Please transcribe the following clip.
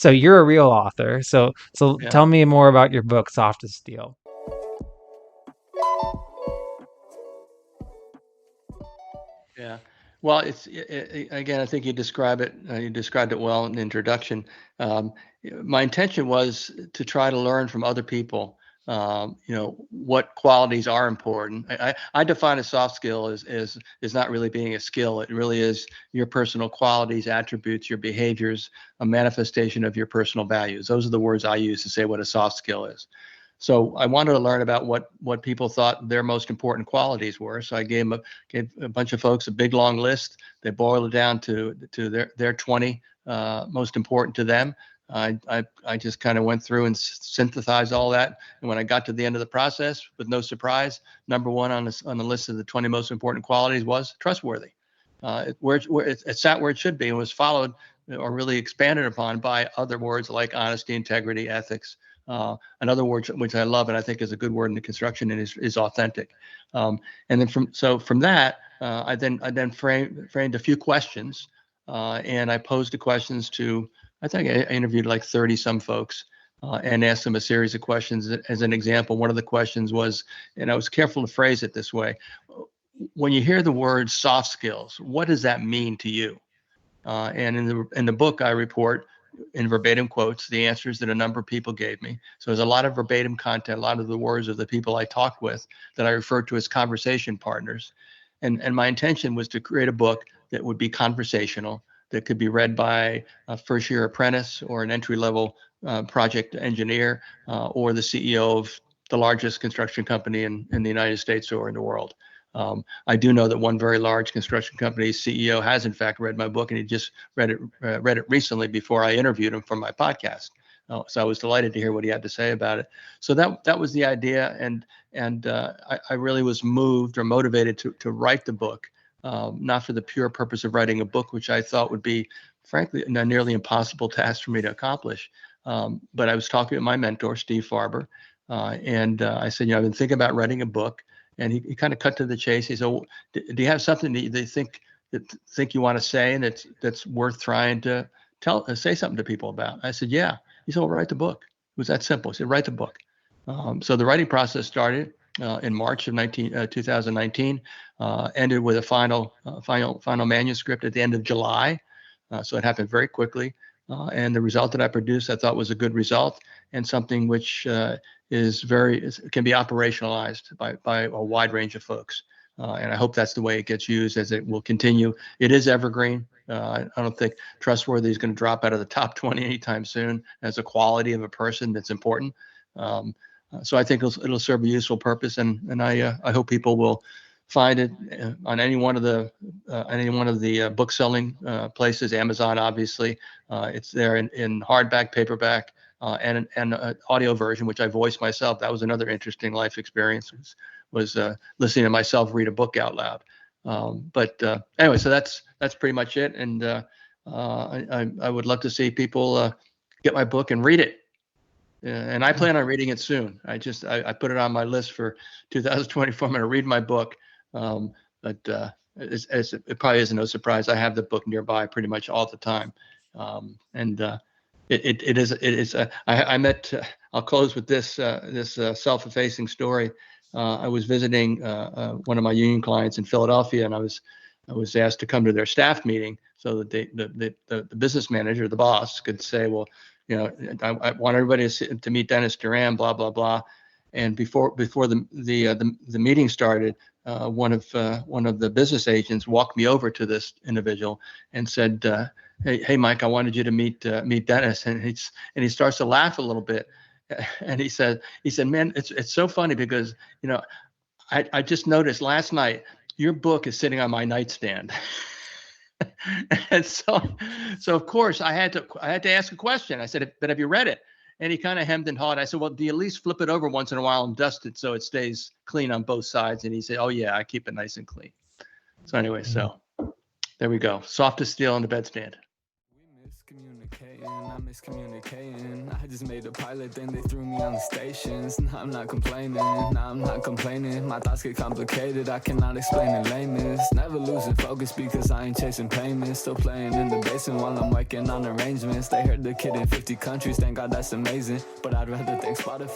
So you're a real author. So Yeah. tell me more about your book, Soft as Steel. Yeah. Well, again, I think you describe it. You described it well in the introduction. Um, my intention was to try to learn from other people. What qualities are important. I define a soft skill as not really being a skill. It really is your personal qualities, attributes, your behaviors, a manifestation of your personal values. Those are the words I use to say what a soft skill is. So I wanted to learn about what people thought their most important qualities were. So I gave a bunch of folks a big long list. They boiled it down to their 20 most important to them. I just kind of went through and synthesized all that. And when I got to the end of the process, with no surprise, number one on the list of the 20 most important qualities was trustworthy. It sat where it should be and was followed or really expanded upon by other words like honesty, integrity, ethics. Another word which I love and I think is a good word in the construction is authentic. And then from that, I then framed a few questions, and I posed the questions to, I think I interviewed like 30 some folks, and asked them a series of questions. As an example, one of the questions was, and I was careful to phrase it this way: when you hear the word soft skills, what does that mean to you? And in the book, I report in verbatim quotes the answers that a number of people gave me. So there's a lot of verbatim content, a lot of the words of the people I talked with that I refer to as conversation partners. And my intention was to create a book that would be conversational, that could be read by a first year apprentice or an entry level project engineer, or the CEO of the largest construction company in the United States or in the world. I do know that one very large construction company's CEO has in fact read my book, and he just read it recently before I interviewed him for my podcast. So I was delighted to hear what he had to say about it. So that was the idea, and I really was moved or motivated to write the book, not for the pure purpose of writing a book, which I thought would be, frankly, a nearly impossible task for me to accomplish. But I was talking with my mentor, Steve Farber, and I said, I've been thinking about writing a book. And he kind of cut to the chase. He said, well, do you have something that they think you want to say and that's worth trying to say something to people about? I said, yeah. He said, well, write the book. It was that simple. He said, write the book. So the writing process started in March of 2019, ended with a final manuscript at the end of July. So it happened very quickly. And the result that I produced, I thought was a good result and something which can be operationalized by a wide range of folks. And I hope that's the way it gets used, as it will continue. It is evergreen. I don't think trustworthy is going to drop out of the top 20 anytime soon as a quality of a person that's important. So I think it'll serve a useful purpose, and I hope people will find it on any one of the book selling places. Amazon, obviously, it's there in hardback, paperback, and an audio version, which I voiced myself. That was another interesting life experience. Was listening to myself read a book out loud. But anyway, so that's pretty much it. And I would love to see people get my book and read it. And I plan on reading it soon. I put it on my list for 2024. I'm going to read my book. But it probably is no surprise. I have the book nearby pretty much all the time. And it is. I met. I'll close with this self-effacing story. I was visiting one of my union clients in Philadelphia, and I was asked to come to their staff meeting so that the business manager, the boss, could say, well, I want everybody to meet Dennis Duran, blah blah blah. And before the meeting started, one of the business agents walked me over to this individual and said, hey Mike, I wanted you to meet Dennis. And he starts to laugh a little bit, and he said, man, it's so funny because I just noticed last night your book is sitting on my nightstand. And so of course I had to ask a question. I said, but have you read it? And he kind of hemmed and hawed. I said, well, do you at least flip it over once in a while and dust it so it stays clean on both sides? And he said, oh yeah, I keep it nice and clean. So anyway, so there we go. Soft as steel on the bedstand. We miscommunicating. I'm miscommunicating. I just made a pilot, then they threw me on the stations. Nah, I'm not complaining, nah, I'm not complaining. My thoughts get complicated, I cannot explain in lameness. Never losing focus because I ain't chasing payments. Still playing in the basement while I'm working on arrangements. They heard the kid in 50 countries, thank God that's amazing. But I'd rather thank Spotify